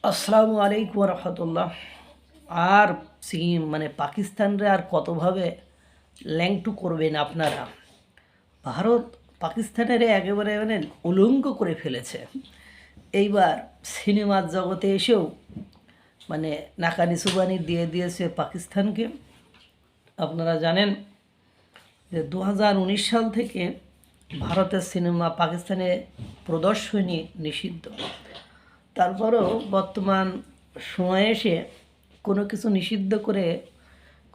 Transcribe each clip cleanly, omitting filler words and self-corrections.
আসসালামু আলাইকুম রহমতুল্লাহ। আর মানে পাকিস্তানরে আর কতভাবে ল্যাংটু করবেন আপনারা? ভারত পাকিস্তানের একেবারে উলঙ্গ করে ফেলেছে। এইবার সিনেমার জগতে এসেও নাকানি সুবানি দিয়ে দিয়েছে পাকিস্তানকে। আপনারা জানেন যে 2019 সাল থেকে ভারতের সিনেমা পাকিস্তানে প্রদর্শনী নিষিদ্ধ। তারপরেও বর্তমান সময়ে এসে কোনো কিছু নিষিদ্ধ করে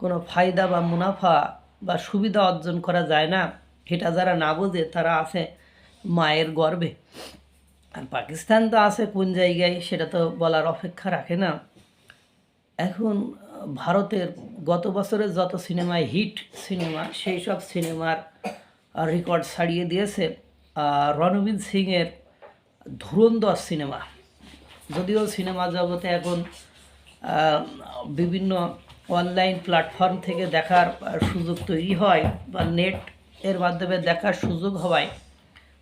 কোনো ফায়দা বা মুনাফা বা সুবিধা অর্জন করা যায় না। এটা যারা না বোঝে তারা আছে মায়ের গর্ভে। আর পাকিস্তান তো আছে কোন জায়গায় সেটা তো বলার অপেক্ষা রাখে না। এখন ভারতের গত বছরের যত সিনেমায় হিট সিনেমা, সেই সব সিনেমার রেকর্ড ছাড়িয়ে দিয়েছে রণবীর সিংয়ের ধুরন্ধর সিনেমা। যদিও সিনেমা জগতে এখন বিভিন্ন অনলাইন প্ল্যাটফর্ম থেকে দেখার সুযোগ তৈরি হয় বা নেট এর মাধ্যমে দেখার সুযোগ হওয়ায়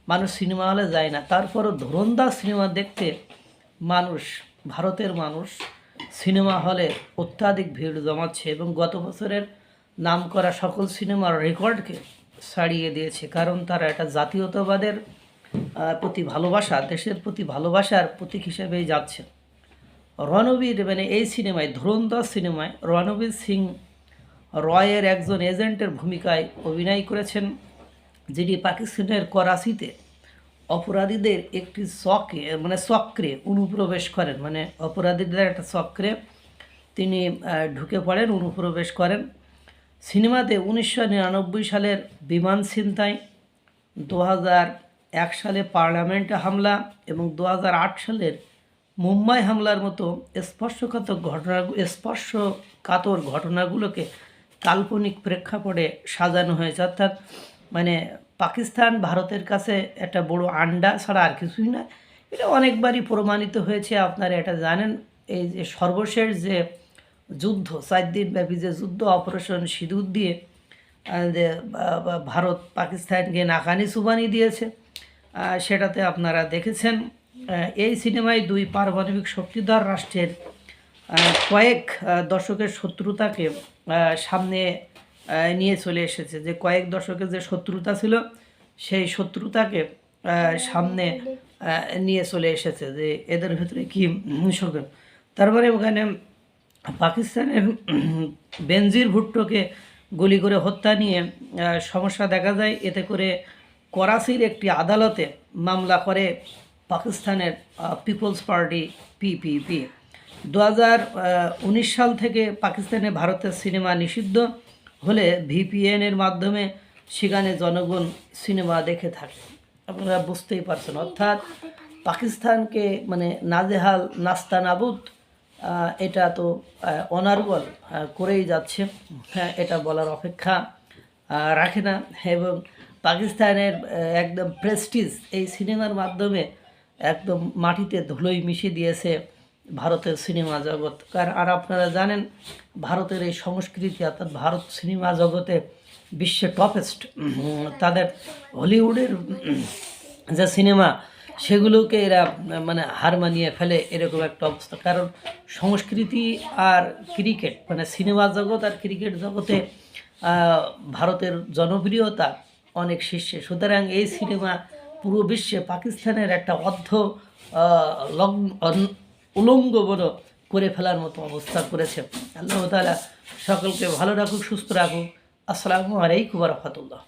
মানুষ সিনেমা হলে যায় না। তারপরও ধুরন্ধর সিনেমা দেখতে ভারতের মানুষ সিনেমা হলে অত্যাধিক ভিড় জমাচ্ছে এবং গত বছরের নাম করা সকল সিনেমার রেকর্ডকে ছাড়িয়ে দিয়েছে। কারণ তারা এটা জাতীয়তাবাদের প্রতি ভালোবাসা, দেশের প্রতি ভালোবাসার প্রতীক হিসেবেই যাচ্ছে। রণবীর এই সিনেমায়, ধুরন্ধর সিনেমায় রণবীর সিং রয়ের একজন এজেন্টের ভূমিকায় অভিনয় করেছেন, যিনি পাকিস্তানের করাচিতে অপরাধীদের একটি চক্রে অনুপ্রবেশ করেন। অপরাধীদের একটা চক্রে তিনি ঢুকে পড়েন, অনুপ্রবেশ করেন। সিনেমাতে 1999 সালের বিমান ছিনতাই, 2001 সালে পার্লামেন্টে হামলা এবং 2008 সালের মুম্বাই হামলার মতো স্পর্শকাতর ঘটনাগুলোকে কাল্পনিক প্রেক্ষাপটে সাজানো হয়েছে। অর্থাৎ পাকিস্তান ভারতের কাছে একটা বড় আন্ডা ছাড়া আর কিছুই না। এটা অনেকবারই প্রমাণিত হয়েছে, আপনারা এটা জানেন। এই যে সর্বশেষ যে যুদ্ধ, 4 দিন ব্যাপী যে যুদ্ধ, অপারেশন সিঁদুর দিয়ে যে ভারত পাকিস্তানকে নাকানি সুবানি দিয়েছে, সেটাতে আপনারা দেখেছেন। এই সিনেমায় দুই পারমাণবিক শক্তিধর রাষ্ট্রের কয়েক দশকের শত্রুতাকে সামনে নিয়ে চলে এসেছে। যে কয়েক দশকের যে শত্রুতা ছিল, সেই শত্রুতাকে সামনে নিয়ে চলে এসেছে যে এদের ভিতরে কী শোকেন। তারপরে ওখানে পাকিস্তানের বেনজির ভুট্টোকে গুলি করে হত্যা নিয়ে সমস্যা দেখা যায়। এতে করে করাচির একটি আদালতে মামলা করে পাকিস্তানের পিপলস পার্টি পিপিপি। 2019 সাল থেকে পাকিস্তানে ভারতের সিনেমা নিষিদ্ধ হলে ভিপিএনের মাধ্যমে সেখানে জনগণ সিনেমা দেখে থাকে। আপনারা বুঝতেই পারছেন, অর্থাৎ পাকিস্তানকে নাজেহাল নাস্তানাবুদ এটা তো অনার্গল করেই যাচ্ছে। এটা বলার অপেক্ষা রাখে না। এবং পাকিস্তানের একদম প্রেস্টিজ এই সিনেমার মাধ্যমে একদম মাটিতে ধুলোই মিশিয়ে দিয়েছে ভারতের সিনেমা জগৎ। আর আপনারা জানেন ভারতের এই সংস্কৃতি, অর্থাৎ ভারত সিনেমা জগতে বিশ্বে টপেস্ট। তাদের হলিউডের যে সিনেমা, সেগুলোকে এরা হার মানিয়ে ফেলে, এরকম একটা অবস্থা। কারণ সংস্কৃতি আর ক্রিকেট, সিনেমা জগৎ আর ক্রিকেট জগতে ভারতের জনপ্রিয়তা অনেক শীর্ষে। সুতরাং এই সিনেমা পুরো বিশ্বে পাকিস্তানের একটা উলঙ্গ বড় করে ফেলার মতো অবস্থা করেছে। আল্লাহ তাআলা সকলকে ভালো রাখুক, সুস্থ রাখুক। আসসালামু আলাইকুম ওয়া রাহমাতুল্লাহ।